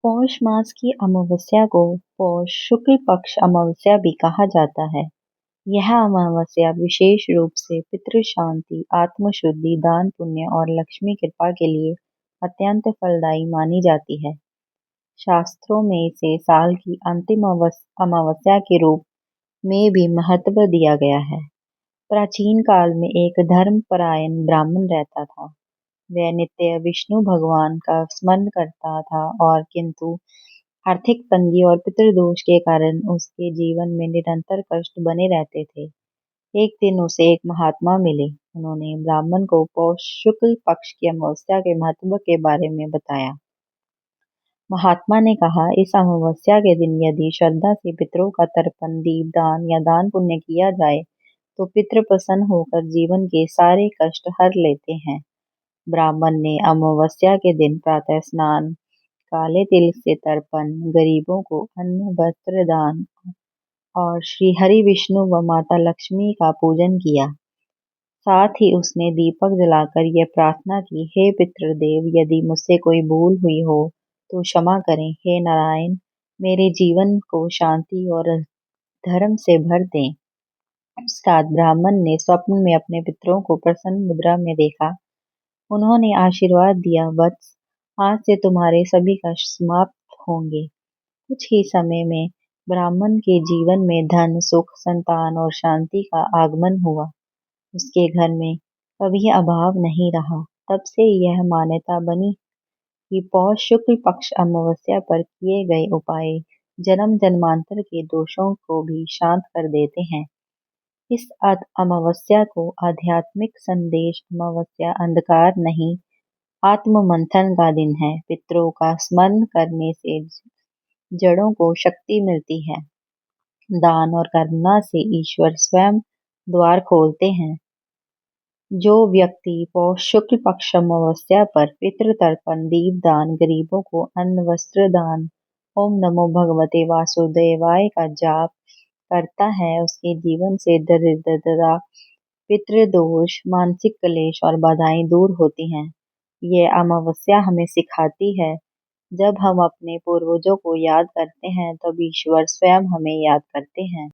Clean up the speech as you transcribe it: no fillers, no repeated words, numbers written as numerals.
पौष मास की अमावस्या को पौष शुक्ल पक्ष अमावस्या भी कहा जाता है। यह अमावस्या विशेष रूप से पितृ शांति, आत्मशुद्धि, दान पुण्य और लक्ष्मी कृपा के लिए अत्यंत फलदायी मानी जाती है। शास्त्रों में इसे साल की अंतिम अमावस्या के रूप में भी महत्व दिया गया है। प्राचीन काल में एक धर्मपरायण ब्राह्मण रहता था। वह नित्य विष्णु भगवान का स्मरण करता था और किंतु आर्थिक तंगी और पितृदोष के कारण उसके जीवन में निरंतर कष्ट बने रहते थे। एक दिन उसे एक महात्मा मिले। उन्होंने ब्राह्मण को पौष शुक्ल पक्ष की अमावस्या के महत्व के बारे में बताया। महात्मा ने कहा, इस अमावस्या के दिन यदि श्रद्धा से पितरों का तर्पण, दीपदान या दान पुण्य किया जाए तो पितृ प्रसन्न होकर जीवन के सारे कष्ट हर लेते हैं। ब्राह्मण ने अमावस्या के दिन प्रातः स्नान, काले तिल से तर्पण, गरीबों को अन्न वस्त्र दान और श्री हरि विष्णु व माता लक्ष्मी का पूजन किया। साथ ही उसने दीपक जलाकर यह प्रार्थना की, हे पितृदेव, यदि मुझसे कोई भूल हुई हो तो क्षमा करें। हे नारायण, मेरे जीवन को शांति और धर्म से भर दें। उस रात ब्राह्मण ने स्वप्न में अपने पितरों को प्रसन्न मुद्रा में देखा। उन्होंने आशीर्वाद दिया, वत्स, आज से तुम्हारे सभी कष्ट समाप्त होंगे। कुछ ही समय में ब्राह्मण के जीवन में धन, सुख, संतान और शांति का आगमन हुआ। उसके घर में कभी अभाव नहीं रहा। तब से यह मान्यता बनी कि पौष शुक्ल पक्ष अमावस्या पर किए गए उपाय जन्म जन्मांतर के दोषों को भी शांत कर देते हैं। इस अमावस्या को आध्यात्मिक संदेश, अमावस्या अंधकार नहीं, आत्म मंथन का दिन है। पितरों का स्मरण करने से जड़ों को शक्ति मिलती है। दान और करुणा से ईश्वर स्वयं द्वार खोलते हैं। जो व्यक्ति पौष शुक्ल पक्ष अमावस्या पर पितृ तर्पण, दीपदान, गरीबों को अन्न वस्त्र दान, ओम नमो भगवते वासुदेवाय का जाप करता है, उसके जीवन से दरिद्रता, पितृदोष, मानसिक क्लेश और बाधाएं दूर होती हैं। ये अमावस्या हमें सिखाती है, जब हम अपने पूर्वजों को याद करते हैं तब ईश्वर स्वयं हमें याद करते हैं।